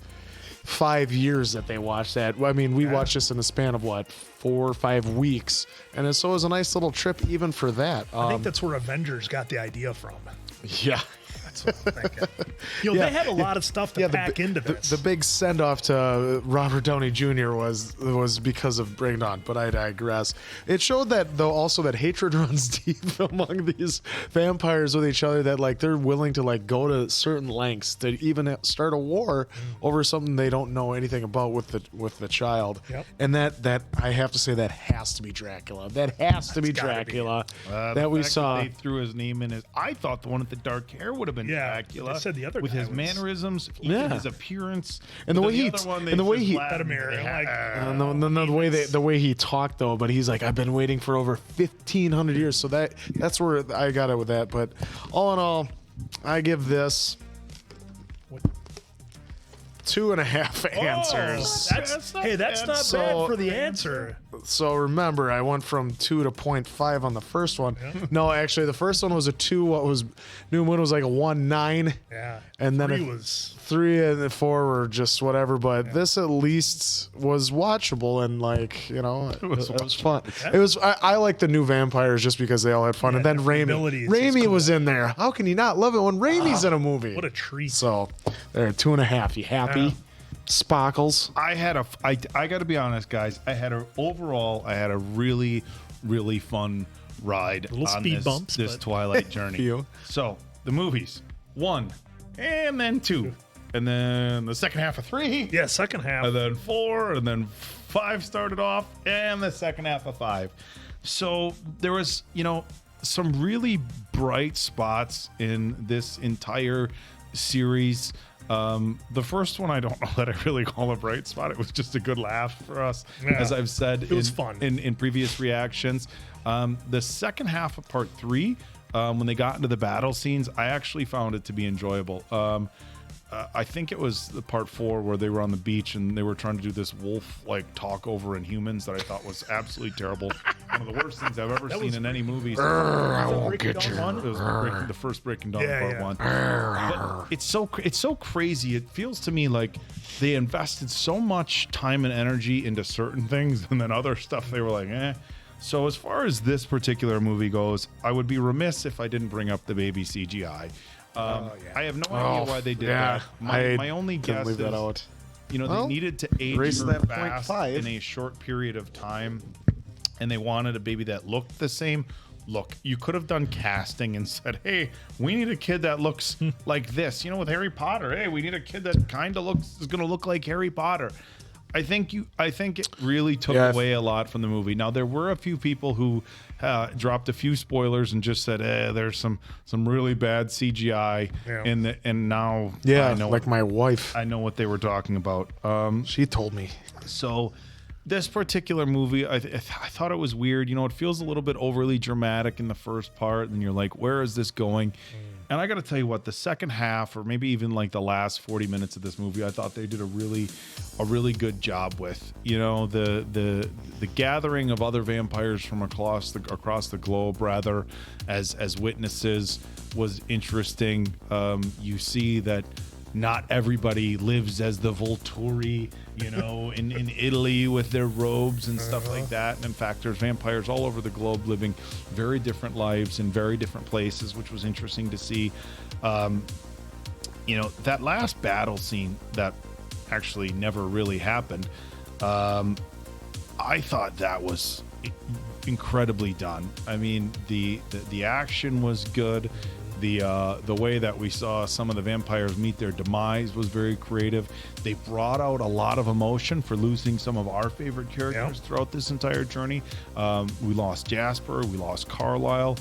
5 years that they watched that. We watched this in the span of 4 or 5 weeks. And so it was a nice little trip even for that. I think that's where Avengers got the idea from. Yeah. That's what I'm thinking. They had a lot of stuff to pack into this. The big send-off to Robert Downey Jr. was because of Breaking Dawn, but I digress. It showed that, though, also that hatred runs deep among these vampires with each other, that like they're willing to like go to certain lengths to even start a war over something they don't know anything about with the child. Yep. And that I have to say that has to be Dracula. That has to be Dracula that we saw. They threw his name in his. I thought the one with the dark hair would have been Dracula. They said the other with guy his was... mannerisms, even his appearance, and the way he the way he talked though. But he's like, I've been waiting for over 1,500 years. So that's where I got it with that. But all in all, I give this 2.5 answers. That's not bad for the answer. So remember, I went from 2 to 0.5 on the first one. Yeah. No, actually, the first one was a 2. What was New Moon was like a 1.9. Yeah. And then 3 and 4 were just whatever. But this at least was watchable and it was fun. It was. I like the new vampires just because they all had fun. And then Raimi was in there. How can you not love it when Raimi's in a movie? What a treat. So there, 2.5. You happy? Yeah. Sparkles. I got to be honest, guys. I had a really, really fun ride on this Twilight journey. So the movies, 1 and then 2. and then the second half of 3. Yeah, second half. And then 4, and then 5 started off, and the second half of 5. So there was, some really bright spots in this entire series. The first one, I don't know that I really call a bright spot. It was just a good laugh for us, as I've said. It was fun in previous reactions. The second half of part 3, when they got into the battle scenes, I actually found it to be enjoyable. I think it was the part 4 where they were on the beach and they were trying to do this wolf talk over in humans that I thought was absolutely terrible. One of the worst things I've ever seen in any movies. I won't get you. It was the first Breaking Dawn part 1. But it's so crazy. It feels to me like they invested so much time and energy into certain things, and then other stuff they were like, eh. So as far as this particular movie goes, I would be remiss if I didn't bring up the baby CGI. I have no idea why they did that. My only guess is, they needed to age her fast in a short period of time, and they wanted a baby that looked the same. Look, you could have done casting and said, hey, we need a kid that looks like this. With Harry Potter, hey, we need a kid that kind of is going to look like Harry Potter. I think it really took away a lot from the movie. Now, there were a few people who dropped a few spoilers and just said, there's some really bad CGI and now I know my wife. I know what they were talking about. She told me. So this particular movie, I thought it was weird. It feels a little bit overly dramatic in the first part, and you're like, where is this going? And I got to tell you what, the second half, or maybe even the last 40 minutes of this movie, I thought they did a really good job with. The gathering of other vampires from across the globe, rather, as witnesses, was interesting. You see that not everybody lives as the Volturi, in Italy with their robes and stuff like that. And in fact, there's vampires all over the globe living very different lives in very different places, which was interesting to see. That last battle scene that actually never really happened, I thought that was incredibly done. I mean, the action was good. The way that we saw some of the vampires meet their demise was very creative. They brought out a lot of emotion for losing some of our favorite characters throughout this entire journey. We lost Jasper, we lost Carlisle,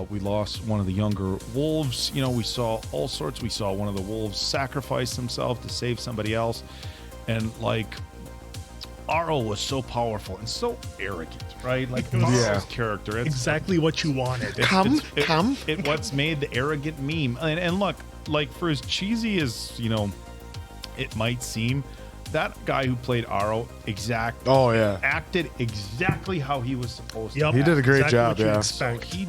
we lost one of the younger wolves. We saw all sorts. We saw one of the wolves sacrifice himself to save somebody else, and Arl was so powerful and so arrogant, right? Arl's character. It's exactly what you wanted. It what's made the arrogant meme. And look, for as cheesy as, it might seem, that guy who played Arl acted exactly how he was supposed to. He did a great job, So he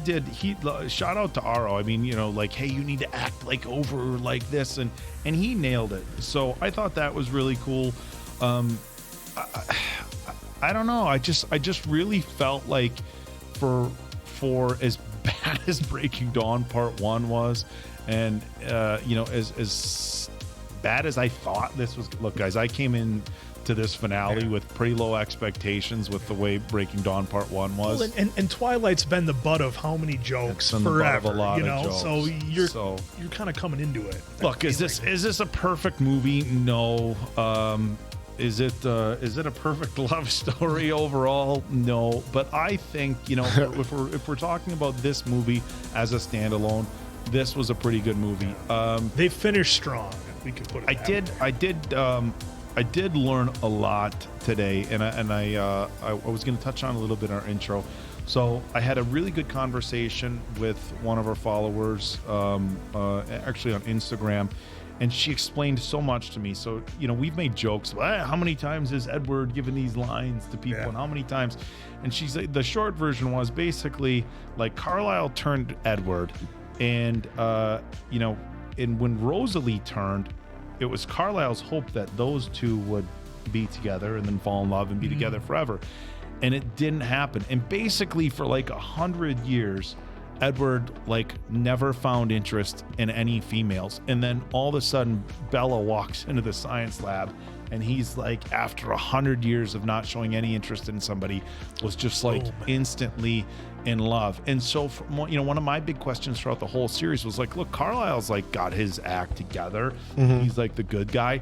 shout out to Arl. I mean, hey, you need to act over like this, and he nailed it. So I thought that was really cool. I don't know. I just really felt like for as bad as Breaking Dawn Part 1 was, and as bad as I thought this was. Look, guys, I came in to this finale with pretty low expectations with the way Breaking Dawn Part 1 was. Well, and Twilight's been the butt of how many jokes forever, a lot of jokes. So you're kind of coming into it. Look, is this a perfect movie? No. Is it a perfect love story overall? No, but I think if we're talking about this movie as a standalone, this was a pretty good movie. They finished strong. We could put it. I did learn a lot today, and I was going to touch on a little bit in our intro. So I had a really good conversation with one of our followers, actually on Instagram. And she explained so much to me. So, we've made jokes. How many times has Edward given these lines to people? And how many times? And she's the short version was basically Carlisle turned Edward. And, and when Rosalie turned, it was Carlisle's hope that those two would be together and then fall in love and be together forever. And it didn't happen. And basically for 100 years, Edward never found interest in any females, and then all of a sudden Bella walks into the science lab, and he's after 100 years of not showing any interest in somebody, was just instantly in love. And so, one of my big questions throughout the whole series was like, look, Carlisle's like got his act together. Mhm. He's like the good guy.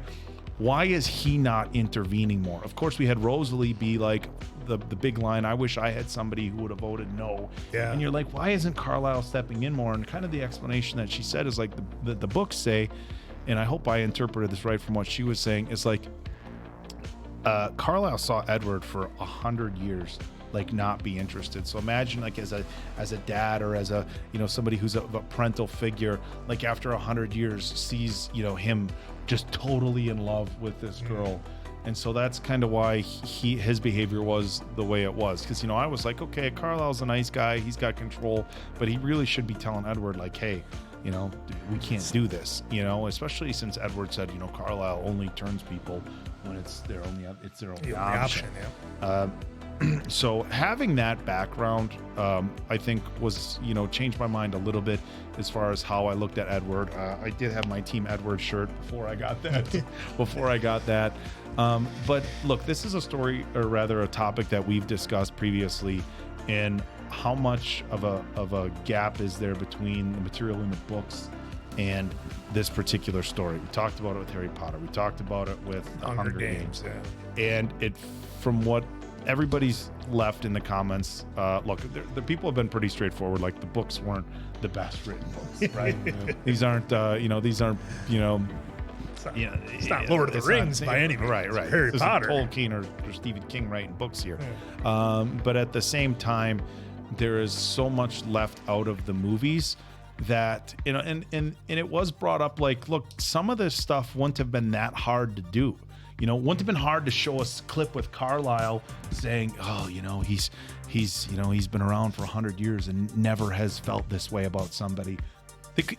Why is he not intervening more? Of course, we had Rosalie be like the big line, I wish I had somebody who would have voted no. Yeah. And you're like, why isn't Carlisle stepping in more? And kind of the explanation that she said is like the books say, and I hope I interpreted this right from what she was saying, is like Carlisle saw Edward for 100 years like not be interested. So imagine like as a dad or as a somebody who's a parental figure, like after 100 years sees him just totally in love with this girl. And so that's kind of why his behavior was the way it was. Because I was like, okay, Carlisle's a nice guy, he's got control, but he really should be telling Edward like, hey, we can't do this, especially since Edward said, Carlisle only turns people when it's their only option. So having that background, I think was, changed my mind a little bit as far as how I looked at Edward. I did have my Team Edward shirt before I got that. But look, this is a story, or rather a topic that we've discussed previously, and how much of a gap is there between the material in the books and this particular story. We talked about it with Harry Potter. We talked about it with Hunger Games. Yeah. And from what everybody's left in the comments, look, the people have been pretty straightforward. Like the books weren't the best written books, right? These aren't, It's not Lord of the Rings by any means. Right. Harry This Potter. isn't Tolkien or Stephen King writing books here. But at the same time, there is so much left out of the movies that, and it was brought up like, look, some of this stuff wouldn't have been that hard to do. Wouldn't have been hard to show us a clip with Carlisle saying, oh, he's been around for 100 years and never has felt this way about somebody.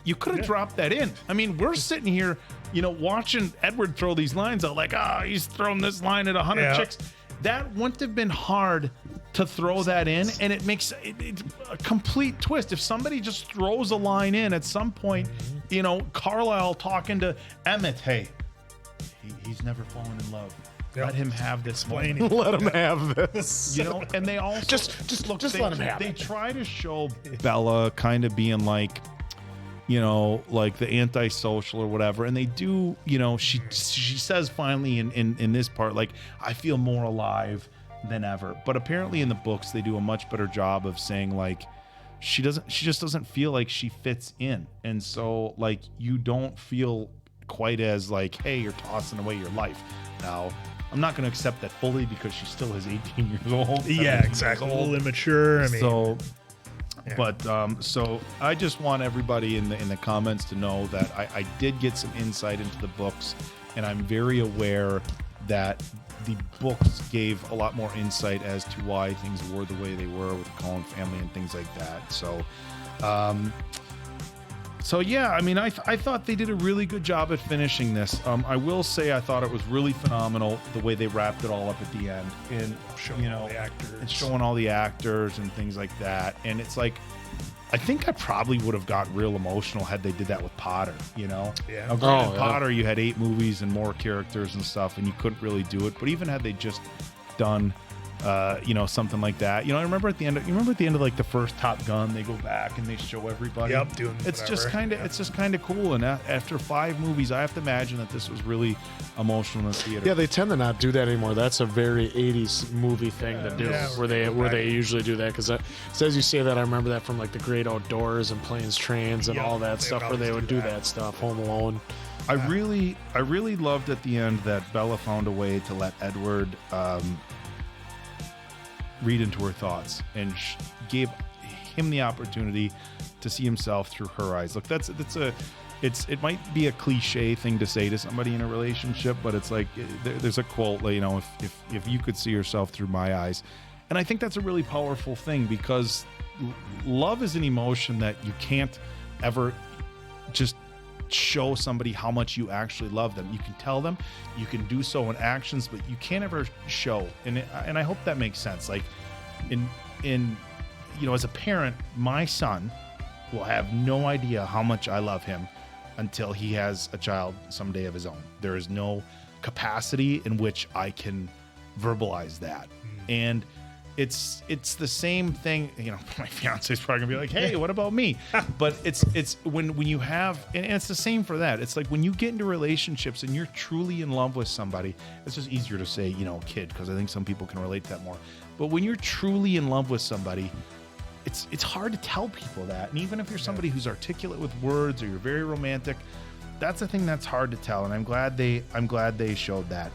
You could have dropped that in. I mean, we're sitting here, watching Edward throw these lines out like, he's thrown this line at 100 chicks. That wouldn't have been hard to throw that in, and it makes it a complete twist. If somebody just throws a line in at some point, Carlisle talking to Emmett, hey, he's never fallen in love. Let him have this moment. Let him have this. And they also just let him have They it. try to show Bella kind of being like, like the antisocial or whatever, and they do. She says finally in this part, like, I feel more alive than ever. But apparently in the books they do a much better job of saying like she just doesn't feel like she fits in, and so like you don't feel quite as like, hey, you're tossing away your life. Now, I'm not going to accept that fully because she still is 18 years old. Yeah, exactly. A little immature. I mean, so I just want everybody in the comments to know that I did get some insight into the books, and I'm very aware that the books gave a lot more insight as to why things were the way they were with the Cullen family and things like that. So yeah, I mean, I thought they did a really good job at finishing this. I will say I thought it was really phenomenal the way they wrapped it all up at the end, and showing all the actors, and showing all the actors and things like that. And it's like, I think I probably would have got real emotional had they did that with Potter. Yeah. Now, granted, Potter, you had 8 movies and more characters and stuff, and you couldn't really do it. But even had they just done something like that. I remember at the end of like the first Top Gun, they go back and they show everybody. Yep, doing it's whatever. just kind of cool. And after 5 movies, I have to imagine that this was really emotional in the theater. Yeah, they tend to not do that anymore. That's a very 80s movie thing to do, where they usually do that. Because as you say that, I remember that from like The Great Outdoors and Planes, Trains, and all that stuff, where they would do that stuff. Home Alone. I really loved at the end that Bella found a way to let Edward read into her thoughts, and gave him the opportunity to see himself through her eyes. Look, it might be a cliche thing to say to somebody in a relationship, but it's like there's a quote, if you could see yourself through my eyes. And I think that's a really powerful thing, because love is an emotion that you can't ever just show somebody how much you actually love them. You can tell them, you can do so in actions, but you can't ever show. And I hope that makes sense. Like as a parent, my son will have no idea how much I love him until he has a child someday of his own. There is no capacity in which I can verbalize that. And it's the same thing. You know, my fiance's probably gonna be like, "Hey, what about me?" But it's when you have, and it's the same for that. It's like when you get into relationships and you're truly in love with somebody. It's just easier to say, you know, kid, because I think some people can relate to that more. But when you're truly in love with somebody, it's hard to tell people that. And even if you're somebody who's articulate with words or you're very romantic, that's the thing that's hard to tell. And I'm glad they showed that.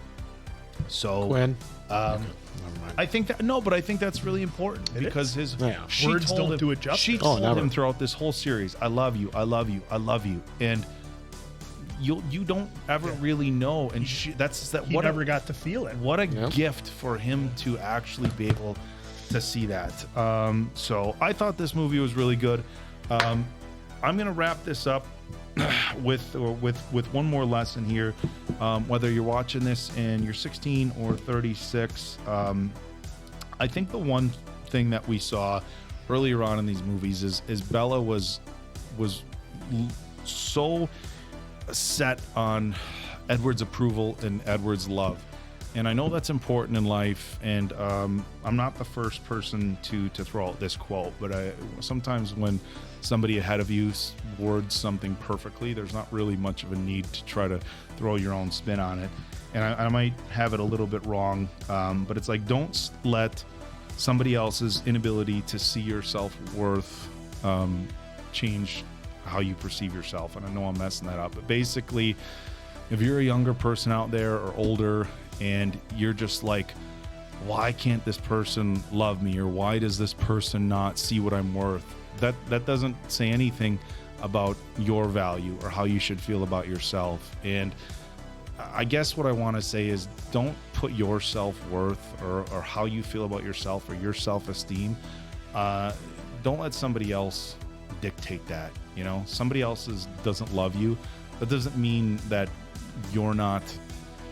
So Quinn. I think that's really important because his words don't do it justice. She told him throughout this whole series, "I love you, I love you, I love you," and you don't ever really know. And he never got to feel it. What a gift for him to actually be able to see that. So I thought this movie was really good. I'm gonna wrap this up with one more lesson here. Whether you're watching this and you're 16 or 36, I think the one thing that we saw earlier on in these movies is Bella was so set on Edward's approval and Edward's love. And I know that's important in life, and I'm not the first person to throw out this quote, but sometimes when somebody ahead of you words something perfectly, there's not really much of a need to try to throw your own spin on it. And I might have it a little bit wrong, but it's like, don't let somebody else's inability to see your self-worth change how you perceive yourself. And I know I'm messing that up, but basically, if you're a younger person out there or older and you're just like, why can't this person love me, or why does this person not see what I'm worth? That doesn't say anything about your value or how you should feel about yourself. And I guess what I want to say is, don't put your self-worth or how you feel about yourself or your self-esteem, don't let somebody else dictate that. You know, somebody else doesn't love you. That doesn't mean that you're not,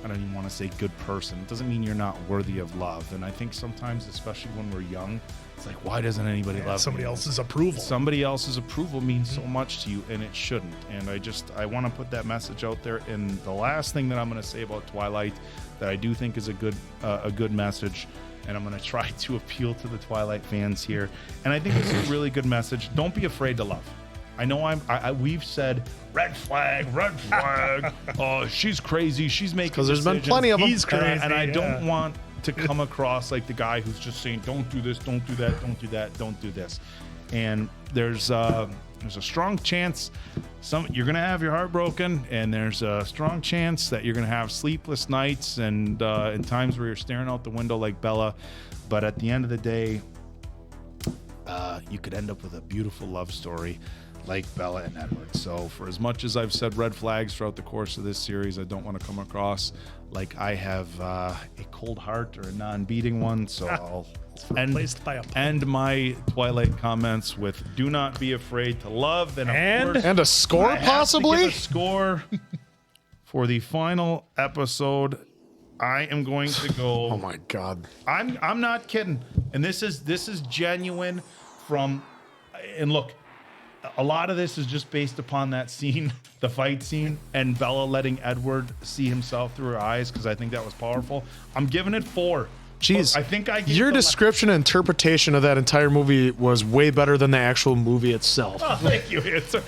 I don't even want to say good person. It doesn't mean you're not worthy of love. And I think sometimes, especially when we're young, it's like, why doesn't anybody love somebody me? else's approval? Somebody else's approval means so much to you, and it shouldn't. And I want to put that message out there. And the last thing that I'm going to say about Twilight that I do think is a good message, and I'm going to try to appeal to the Twilight fans here, and I think this is a really good message. Don't be afraid to love. I know we've said red flag. Oh, she's crazy. She's making because there's decisions. been plenty of them. He's crazy, and I don't want to come across like the guy who's just saying, don't do this, don't do that, don't do that, don't do this. And there's a strong chance you're gonna have your heart broken, and there's a strong chance that you're gonna have sleepless nights and in times where you're staring out the window like Bella. But at the end of the day, you could end up with a beautiful love story like Bella and Edward. So for as much as I've said red flags throughout the course of this series, I don't want to come across like I have a cold heart or a non-beating one. So I'll end my Twilight comments with, do not be afraid to love. And a score, possibly? A score for the final episode. I am going to go. Oh my God. I'm not kidding. And this is genuine from, and look, a lot of this is just based upon that scene, the fight scene, and Bella letting Edward see himself through her eyes, because I think that was powerful. I'm giving it 4. Jeez, I think I gave your description and interpretation of that entire movie was way better than the actual movie itself. Oh, thank you.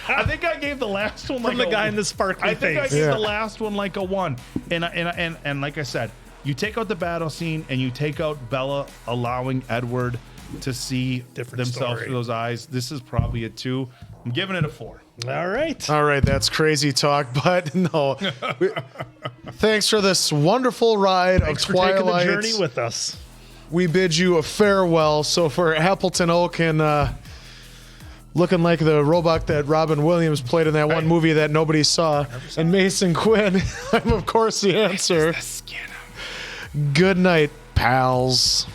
I think I gave the last one from the guy in the sparkly face. I gave the last one like a 1. And like I said, you take out the battle scene and you take out Bella allowing Edward to see themselves through those eyes. This is probably a 2. I'm giving it a 4. All right, that's crazy talk, but no. Thanks for this wonderful ride of Twilight. Taking the journey with us. We bid you a farewell. So for Appleton Oak and looking like the robot that Robin Williams played in that one movie that nobody saw, and Mason Quinn, I'm of course the answer. Good night, pals.